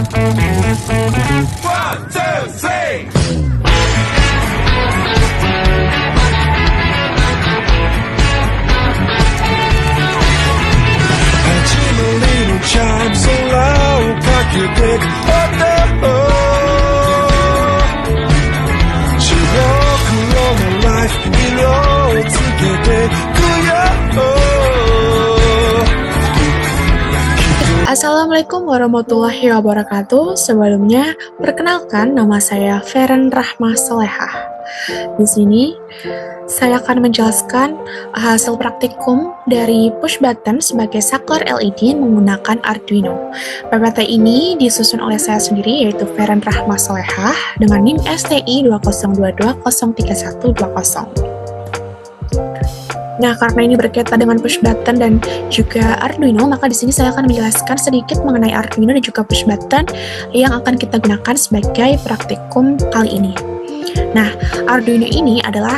One, two, three. little chime so loud, cock your dick up the 즐겁고 long life 일로 어떻게 돼 Assalamualaikum warahmatullahi wabarakatuh. Sebelumnya, perkenalkan nama saya Feren Rahma Solehah. Di sini, saya akan menjelaskan hasil praktikum dari push button sebagai saklar LED menggunakan Arduino. PPT ini disusun oleh saya sendiri, yaitu Feren Rahma Solehah, dengan NIM STI 202203120. Nah, karena ini berkaitan dengan push button dan juga Arduino, maka di sini saya akan menjelaskan sedikit mengenai Arduino dan juga push button yang akan kita gunakan sebagai praktikum kali ini. Nah, Arduino ini adalah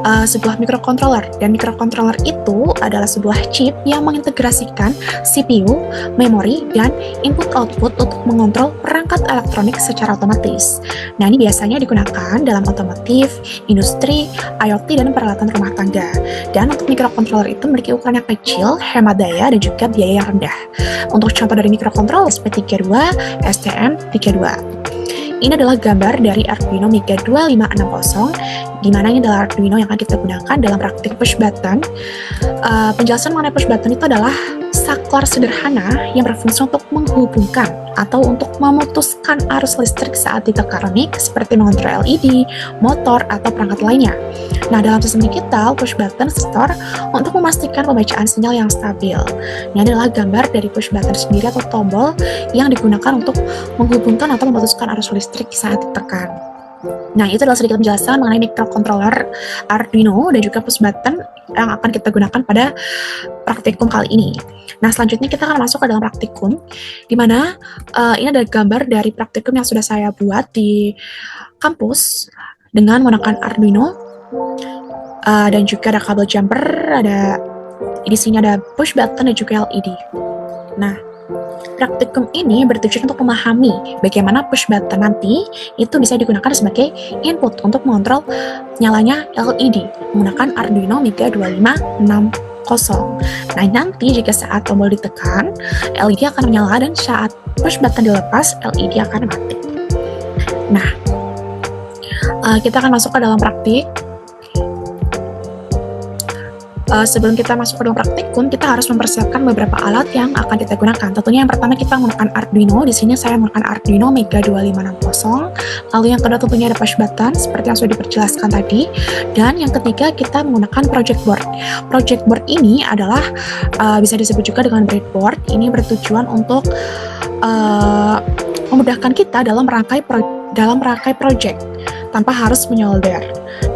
sebuah microcontroller, dan microcontroller itu adalah sebuah chip yang mengintegrasikan CPU, memori, dan input-output untuk mengontrol perangkat elektronik secara otomatis. Nah, ini biasanya digunakan dalam otomotif, industri, IoT, dan peralatan rumah tangga. Dan untuk microcontroller itu memiliki ukuran yang kecil, hemat daya, dan juga biaya yang rendah. Untuk contoh dari microcontroller SP32, STM32. Ini adalah gambar dari Arduino Mega 2560, di mana ini adalah Arduino yang akan kita gunakan dalam praktik push button. Penjelasan mengenai push button itu adalah saklar sederhana yang berfungsi untuk menghubungkan atau untuk memutuskan arus listrik saat ditekan elektronik seperti mengontrol LED, motor, atau perangkat lainnya. Nah, dalam sistem digital, push button store untuk memastikan pembacaan sinyal yang stabil. Ini adalah gambar dari push button sendiri atau tombol yang digunakan untuk menghubungkan atau memutuskan arus listrik saat ditekan. Nah, itu adalah sedikit penjelasan mengenai microcontroller Arduino dan juga push button yang akan kita gunakan pada praktikum kali ini. Nah, selanjutnya kita akan masuk ke dalam praktikum, di mana ini adalah gambar dari praktikum yang sudah saya buat di kampus dengan menggunakan Arduino, dan juga ada kabel jumper, ada di sini ada push button dan juga LED. Nah, praktikum ini bertujuan untuk memahami bagaimana push button nanti itu bisa digunakan sebagai input untuk mengontrol nyalanya LED menggunakan Arduino Mega 2560. Nah, nanti jika saat tombol ditekan, LED akan menyala, dan saat push button dilepas, LED akan mati. Nah, kita akan masuk ke dalam praktik. Sebelum kita masuk ke dalam praktikum, kita harus mempersiapkan beberapa alat yang akan kita gunakan. Tentunya yang pertama kita menggunakan Arduino. Di sini saya menggunakan Arduino Mega 2560. Lalu yang kedua tentunya ada push button seperti yang sudah diperjelaskan tadi. Dan yang ketiga kita menggunakan project board. Project board ini adalah bisa disebut juga dengan breadboard. Ini bertujuan untuk memudahkan kita dalam merangkai project tanpa harus menyolder.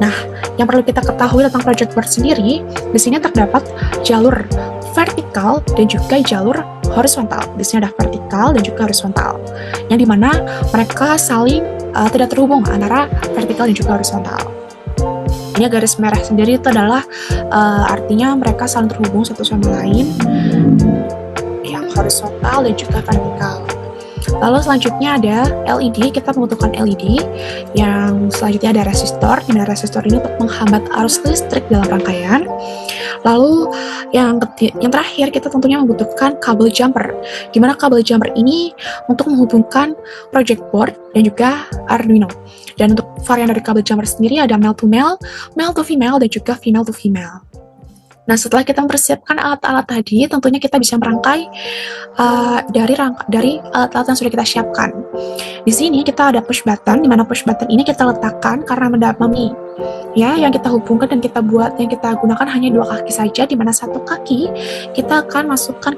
Nah, yang perlu kita ketahui tentang project board sendiri, di sini terdapat jalur vertikal dan juga jalur horizontal. Di sini ada vertikal dan juga horizontal, yang dimana mereka saling tidak terhubung antara vertikal dan juga horizontal. Ini garis merah sendiri itu adalah artinya mereka saling terhubung satu sama lain, yang horizontal dan juga vertikal. Lalu selanjutnya ada LED, kita membutuhkan LED. Yang selanjutnya ada resistor, di mana resistor ini untuk menghambat arus listrik dalam rangkaian. Lalu yang terakhir kita tentunya membutuhkan kabel jumper, di mana kabel jumper ini untuk menghubungkan project board dan juga Arduino. Dan untuk varian dari kabel jumper sendiri ada male to male, male to female, dan juga female to female. Nah, setelah kita mempersiapkan alat-alat tadi, tentunya kita bisa merangkai dari alat-alat yang sudah kita siapkan. Di sini kita ada push button, di mana push button ini kita letakkan karena mendapati yang kita hubungkan dan kita gunakan hanya dua kaki saja, di mana satu kaki kita akan hubungkan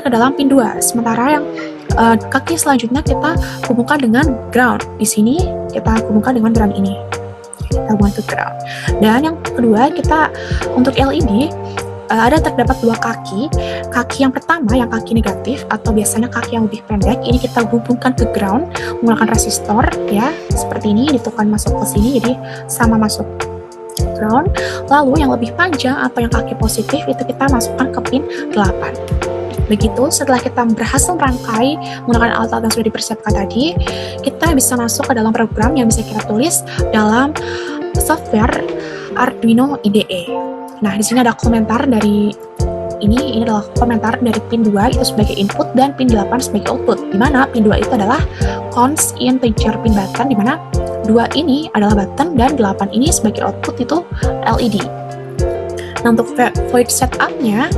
ke dalam pin 2. Sementara yang kaki selanjutnya kita hubungkan dengan ground. Di sini kita hubungkan dengan ground ini. Hubungan ke ground. Dan yang kedua kita untuk LED terdapat dua kaki. Kaki yang pertama yang kaki negatif atau biasanya kaki yang lebih pendek ini kita hubungkan ke ground menggunakan resistor seperti ini, ditekan masuk ke sini jadi sama masuk ground. Lalu yang lebih panjang atau yang kaki positif itu kita masukkan ke pin 8. Begitu, setelah kita berhasil merangkai menggunakan alat-alat yang sudah dipersiapkan tadi, kita bisa masuk ke dalam program yang bisa kita tulis dalam software Arduino IDE. Nah, di sini ada komentar dari ini adalah komentar dari pin 2 itu sebagai input dan pin 8 sebagai output. Di mana pin 2 itu adalah const integer pin button, di mana 2 ini adalah button dan 8 ini sebagai output itu LED. Nah, untuk void setup-nya,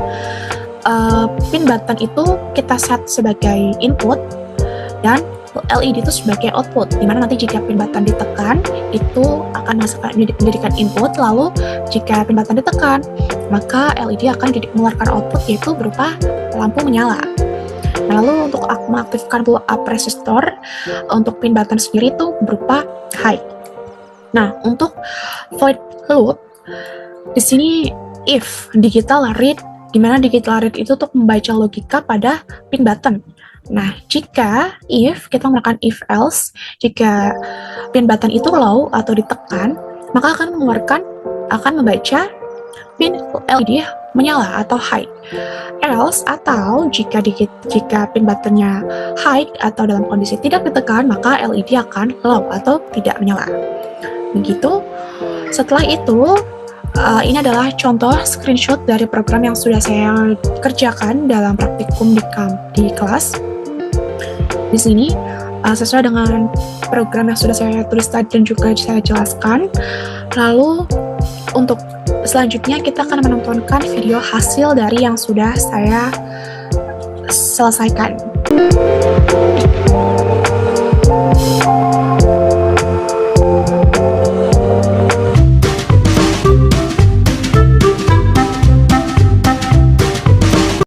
pin button itu kita set sebagai input dan LED itu sebagai output, dimana nanti jika pin button ditekan itu akan menjadikan input, lalu jika pin button ditekan maka LED akan mengeluarkan output yaitu berupa lampu menyala. Nah, lalu untuk mengaktifkan blow up resistor untuk pin button sendiri itu berupa high. Nah, untuk void loop di sini if digital read, di mana digital read itu untuk membaca logika pada pin button. Nah, jika if kita menggunakan if else, jika pin button itu low atau ditekan, maka akan membaca pin LED menyala atau high. Else atau jika pin buttonnya high atau dalam kondisi tidak ditekan, maka LED akan low atau tidak menyala. Begitu. Setelah itu, ini adalah contoh screenshot dari program yang sudah saya kerjakan dalam praktikum di kelas. Di sini, sesuai dengan program yang sudah saya tulis tadi dan juga saya jelaskan. Lalu, untuk selanjutnya kita akan menontonkan video hasil dari yang sudah saya selesaikan.